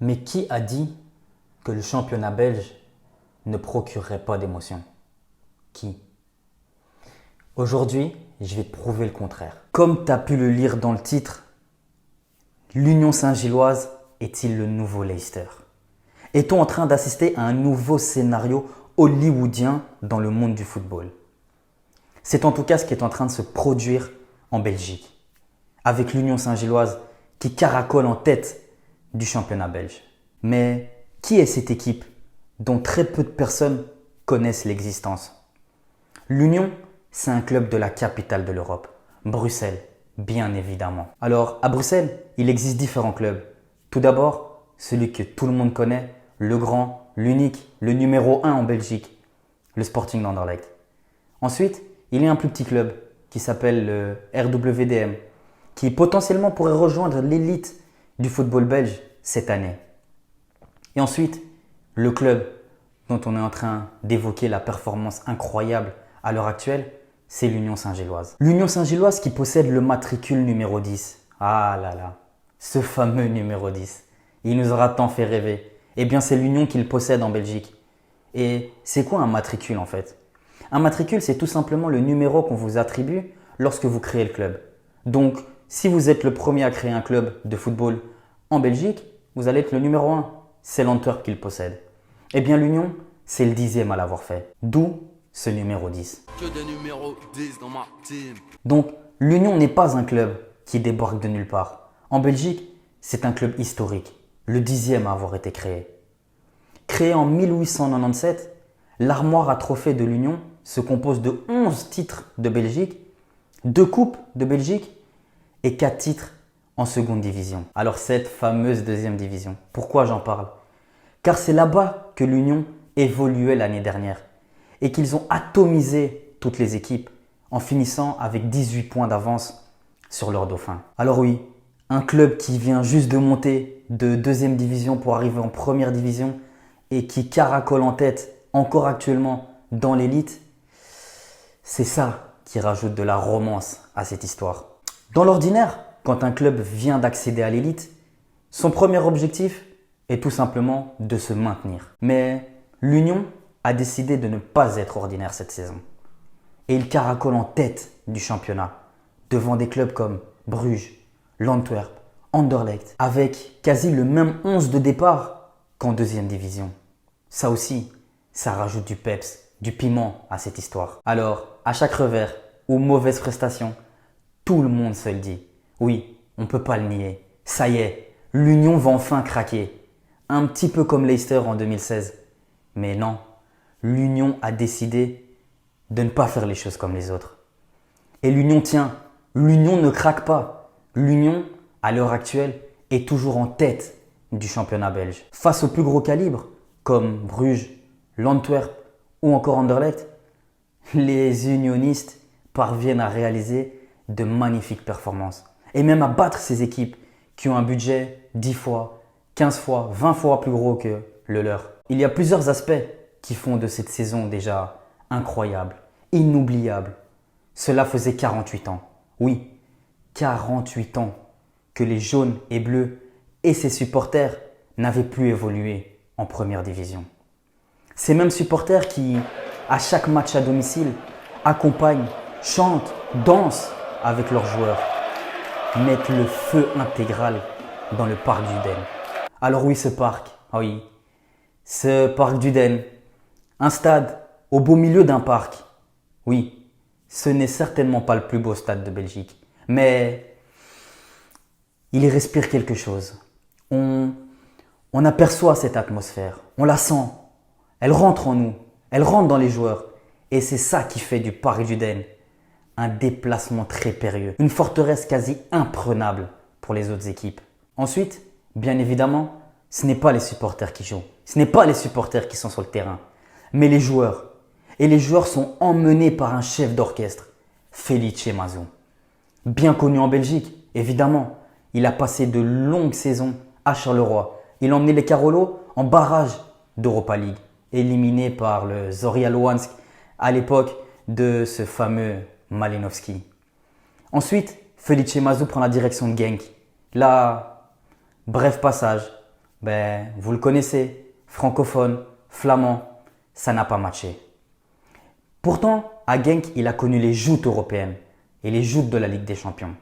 Mais qui a dit que le championnat belge ne procurerait pas d'émotion? Qui? Aujourd'hui, je vais te prouver le contraire. Comme tu as pu le lire dans le titre, l'Union Saint-Gilloise est-il le nouveau Leicester? Est-on en train d'assister à un nouveau scénario hollywoodien dans le monde du football? C'est en tout cas ce qui est en train de se produire en Belgique, avec l'Union Saint-Gilloise qui caracole en tête du championnat belge. Mais qui est cette équipe dont très peu de personnes connaissent l'existence? L'Union, c'est un club de la capitale de l'Europe, Bruxelles, bien évidemment. Alors, à Bruxelles, il existe différents clubs. Tout d'abord, celui que tout le monde connaît, le grand, l'unique, le numéro 1 en Belgique, le Sporting d'Anderlecht. Ensuite, il y a un plus petit club qui s'appelle le RWDM, qui potentiellement pourrait rejoindre l'élite du football belge cette année. Et ensuite, le club dont on est en train d'évoquer la performance incroyable à l'heure actuelle, c'est l'Union Saint-Gilloise. L'Union Saint-Gilloise qui possède le matricule numéro 10. Ah là là, ce fameux numéro 10. Il nous aura tant fait rêver. Eh bien, c'est l'Union qui le possède en Belgique. Et c'est quoi un matricule en fait? Un matricule, c'est tout simplement le numéro qu'on vous attribue lorsque vous créez le club. Donc, si vous êtes le premier à créer un club de football en Belgique, vous allez être le numéro 1. C'est l'Antwerp qui le possède. Eh bien, l'Union, c'est le 10e à l'avoir fait. D'où ce numéro 10. Que des numéros 10 dans ma team. Donc, l'Union n'est pas un club qui débarque de nulle part. En Belgique, c'est un club historique, le 10e à avoir été créé. Créé en 1897, l'armoire à trophées de l'Union se compose de 11 titres de Belgique, 2 coupes de Belgique et 4 titres en seconde division. Alors cette fameuse deuxième division, pourquoi j'en parle? Car c'est là-bas que l'Union évoluait l'année dernière et qu'ils ont atomisé toutes les équipes en finissant avec 18 points d'avance sur leurs dauphins. Alors oui, un club qui vient juste de monter de deuxième division pour arriver en première division et qui caracole en tête encore actuellement dans l'élite, c'est ça qui rajoute de la romance à cette histoire. Dans l'ordinaire, quand un club vient d'accéder à l'élite, son premier objectif est tout simplement de se maintenir. Mais l'Union a décidé de ne pas être ordinaire cette saison. Et il caracole en tête du championnat, devant des clubs comme Bruges, l'Antwerp, Anderlecht, avec quasi le même 11 de départ qu'en deuxième division. Ça aussi, ça rajoute du peps, du piment à cette histoire. Alors, à chaque revers ou mauvaise prestation, tout le monde se le dit. Oui, on ne peut pas le nier. Ça y est, l'Union va enfin craquer. Un petit peu comme Leicester en 2016. Mais non, l'Union a décidé de ne pas faire les choses comme les autres. Et l'Union tient. L'Union ne craque pas. L'Union, à l'heure actuelle, est toujours en tête du championnat belge. Face aux plus gros calibres, comme Bruges, l'Antwerp ou encore Anderlecht, les unionistes parviennent à réaliser de magnifiques performances. Et même à battre ces équipes qui ont un budget 10 fois, 15 fois, 20 fois plus gros que le leur. Il y a plusieurs aspects qui font de cette saison déjà incroyable, inoubliable. Cela faisait 48 ans. Oui, 48 ans que les jaunes et bleus et ses supporters n'avaient plus évolué en première division. Ces mêmes supporters qui, à chaque match à domicile, accompagnent, chantent, dansent avec leurs joueurs, mettent le feu intégral dans le parc d'Uden. Alors oui, ce parc, ce parc d'Uden, un stade au beau milieu d'un parc. Oui, ce n'est certainement pas le plus beau stade de Belgique, mais il y respire quelque chose. On aperçoit cette atmosphère, on la sent, elle rentre en nous, elle rentre dans les joueurs. Et c'est ça qui fait du Parc d'Uden un déplacement très périlleux, une forteresse quasi imprenable pour les autres équipes. Ensuite, bien évidemment, ce n'est pas les supporters qui jouent, ce n'est pas les supporters qui sont sur le terrain, mais les joueurs. Et les joueurs sont emmenés par un chef d'orchestre, Felice Mazou. Bien connu en Belgique, évidemment, il a passé de longues saisons à Charleroi. Il a emmené les Carolo en barrage d'Europa League, éliminé par le Zorya Luhansk à l'époque de ce fameux Malinovski. Ensuite, Felice Mazou prend la direction de Genk. Là, bref passage, Ben, vous le connaissez, francophone, flamand, ça n'a pas matché. Pourtant, à Genk, il a connu les joutes européennes et les joutes de la Ligue des Champions.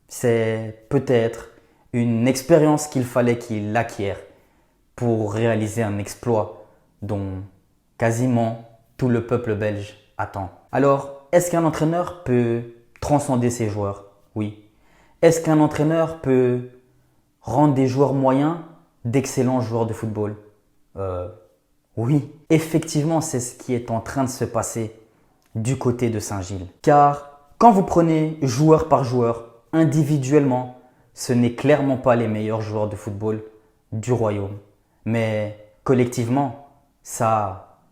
C'est peut-être une expérience qu'il fallait qu'il acquiert pour réaliser un exploit dont quasiment tout le peuple belge attend. Alors, est-ce qu'un entraîneur peut transcender ses joueurs? Oui. Est-ce qu'un entraîneur peut rendre des joueurs moyens d'excellents joueurs de football? Oui. Effectivement, c'est ce qui est en train de se passer du côté de Saint-Gilles. Car quand vous prenez joueur par joueur, individuellement, ce n'est clairement pas les meilleurs joueurs de football du royaume. Mais collectivement, ça,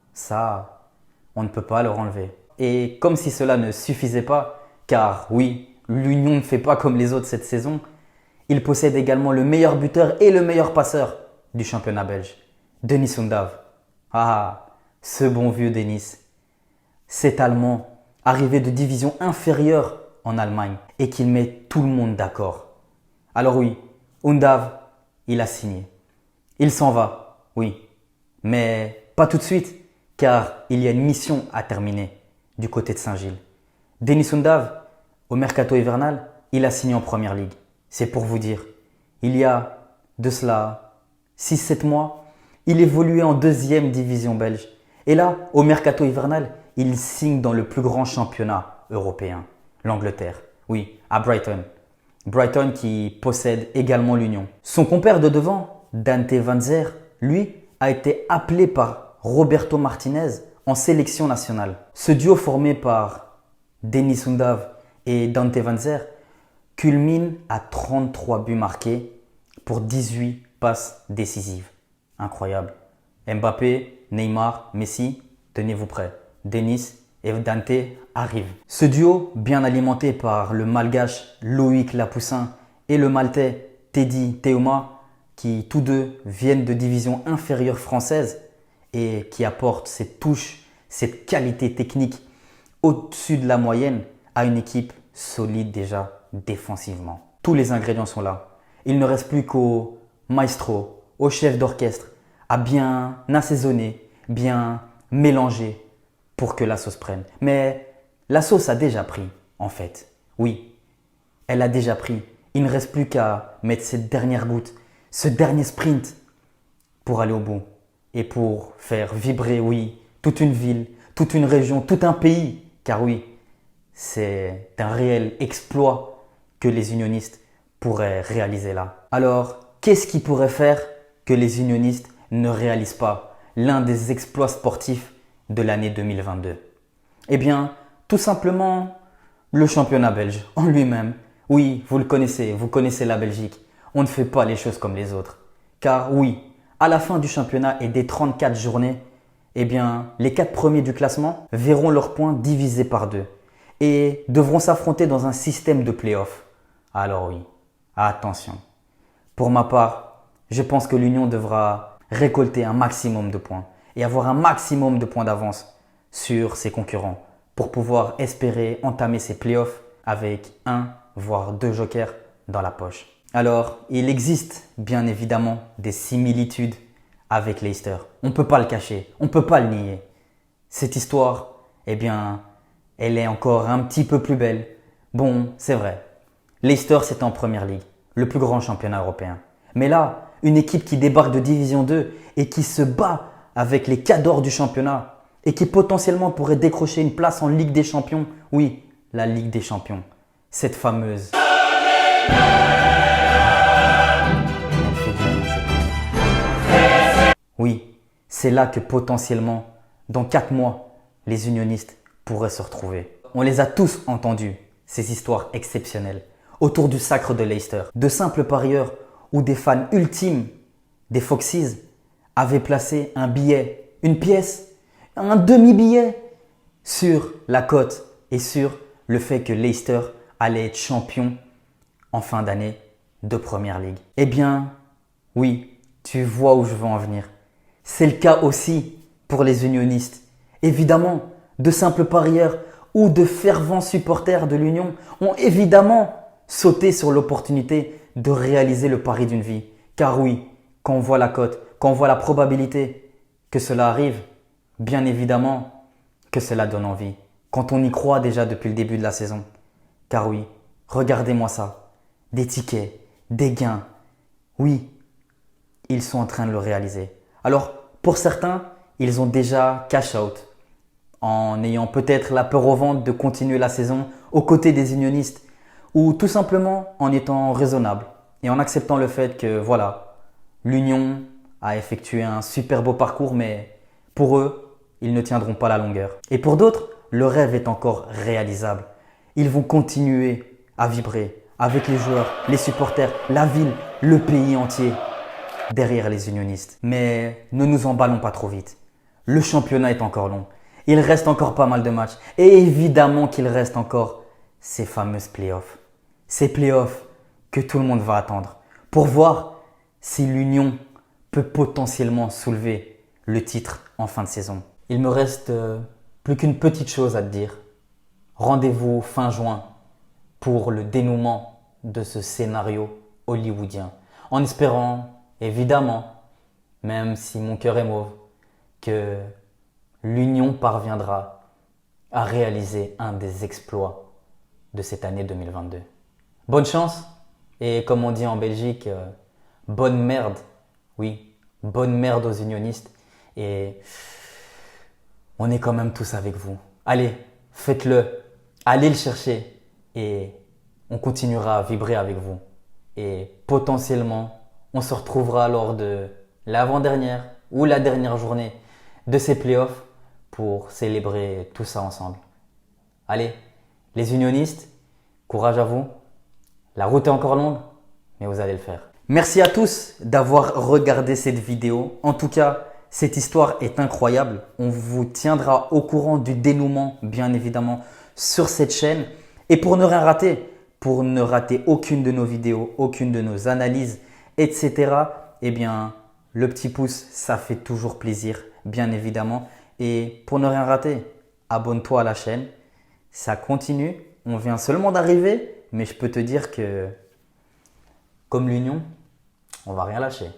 on ne peut pas leur enlever. Et comme si cela ne suffisait pas, car oui, l'Union ne fait pas comme les autres cette saison, il possède également le meilleur buteur et le meilleur passeur du championnat belge, Denis Undav. Ah, ce bon vieux Denis. Cet Allemand, arrivé de division inférieure en Allemagne et qu'il met tout le monde d'accord. Alors oui, Undav, il a signé. Il s'en va, oui. Mais pas tout de suite, car il y a une mission à terminer du côté de Saint-Gilles. Denis Undav, au mercato hivernal, il a signé en première ligue. C'est pour vous dire, il y a de cela 6-7 mois, il évoluait en deuxième division belge. Et là, au mercato hivernal, il signe dans le plus grand championnat européen, l'Angleterre. Oui, à Brighton. Brighton qui possède également l'Union. Son compère de devant, Dante Van Zer, lui, a été appelé par Roberto Martinez en sélection nationale. Ce duo formé par Denis Undav et Dante Van Zer culmine à 33 buts marqués pour 18 passes décisives. Incroyable. Mbappé, Neymar, Messi, tenez-vous prêts. Denis et Dante arrivent. Ce duo, bien alimenté par le malgache Loïc Lapoussin et le maltais Teddy Teuma, qui tous deux viennent de division inférieure française et qui apportent cette touche, cette qualité technique au-dessus de la moyenne à une équipe solide déjà défensivement. Tous les ingrédients sont là. Il ne reste plus qu'au maestro, au chef d'orchestre, à bien assaisonner, bien mélanger pour que la sauce prenne. Mais la sauce a déjà pris, en fait. Oui, elle a déjà pris. Il ne reste plus qu'à mettre cette dernière goutte, ce dernier sprint pour aller au bout et pour faire vibrer, oui, toute une ville, toute une région, tout un pays. Car oui, c'est un réel exploit que les unionistes pourraient réaliser là. Alors, qu'est-ce qui pourrait faire que les unionistes ne réalisent pas l'un des exploits sportifs de l'année 2022? Eh bien, tout simplement, le championnat belge en lui-même. Oui, vous le connaissez, vous connaissez la Belgique. On ne fait pas les choses comme les autres. Car oui, à la fin du championnat et des 34 journées, eh bien, les 4 premiers du classement verront leurs points divisés par 2 et devront s'affronter dans un système de play-off. Alors oui, attention. Pour ma part, je pense que l'Union devra récolter un maximum de points et avoir un maximum de points d'avance sur ses concurrents pour pouvoir espérer entamer ses playoffs avec 1 voire 2 jokers dans la poche. Alors, il existe bien évidemment des similitudes avec Leicester. On ne peut pas le cacher, on ne peut pas le nier. Cette histoire, eh bien, elle est encore un petit peu plus belle. Bon, c'est vrai. Leicester, c'est en première ligue, le plus grand championnat européen. Mais là, une équipe qui débarque de Division 2 et qui se bat avec les cadors du championnat et qui potentiellement pourrait décrocher une place en Ligue des Champions. Oui, la Ligue des Champions. Cette fameuse. Oui, c'est là que potentiellement, dans 4 mois, les unionistes pourraient se retrouver. On les a tous entendus, ces histoires exceptionnelles, autour du sacre de Leicester. De simples parieurs ou des fans ultimes des Foxes avaient placé un billet, une pièce, un demi-billet sur la cote et sur le fait que Leicester allait être champion en fin d'année de Première Ligue. Eh bien, oui, tu vois où je veux en venir. C'est le cas aussi pour les unionistes. Évidemment, de simples parieurs ou de fervents supporters de l'Union ont évidemment sauté sur l'opportunité de réaliser le pari d'une vie. Car oui, quand on voit la cote, quand on voit la probabilité que cela arrive, bien évidemment que cela donne envie. Quand on y croit déjà depuis le début de la saison. Car oui, regardez-moi ça. Des tickets, des gains. Oui, ils sont en train de le réaliser. Alors, pour certains, ils ont déjà cash out en ayant peut-être la peur au ventre de continuer la saison aux côtés des unionistes ou tout simplement en étant raisonnable et en acceptant le fait que voilà, l'Union a effectué un super beau parcours mais pour eux, ils ne tiendront pas la longueur. Et pour d'autres, le rêve est encore réalisable. Ils vont continuer à vibrer avec les joueurs, les supporters, la ville, le pays entier derrière les unionistes. Mais ne nous emballons pas trop vite. Le championnat est encore long. Il reste encore pas mal de matchs. Et évidemment qu'il reste encore ces fameuses playoffs. Ces playoffs que tout le monde va attendre pour voir si l'Union peut potentiellement soulever le titre en fin de saison. Il me reste plus qu'une petite chose à te dire. Rendez-vous fin juin pour le dénouement de ce scénario hollywoodien. En espérant, évidemment, même si mon cœur est mauve, que l'Union parviendra à réaliser un des exploits de cette année 2022. Bonne chance et comme on dit en Belgique, bonne merde. Oui, bonne merde aux unionistes et on est quand même tous avec vous. Allez, faites-le, allez le chercher et on continuera à vibrer avec vous. Et potentiellement, on se retrouvera lors de l'avant-dernière ou la dernière journée de ces playoffs pour célébrer tout ça ensemble. Allez, les unionistes, courage à vous. La route est encore longue, mais vous allez le faire. Merci à tous d'avoir regardé cette vidéo. En tout cas, cette histoire est incroyable. On vous tiendra au courant du dénouement, bien évidemment, sur cette chaîne. Et pour ne rien rater, pour ne rater aucune de nos vidéos, aucune de nos analyses, etc., eh bien, le petit pouce, ça fait toujours plaisir, bien évidemment. Et pour ne rien rater, abonne-toi à la chaîne. Ça continue. On vient seulement d'arriver, mais je peux te dire que, comme l'Union, on va rien lâcher.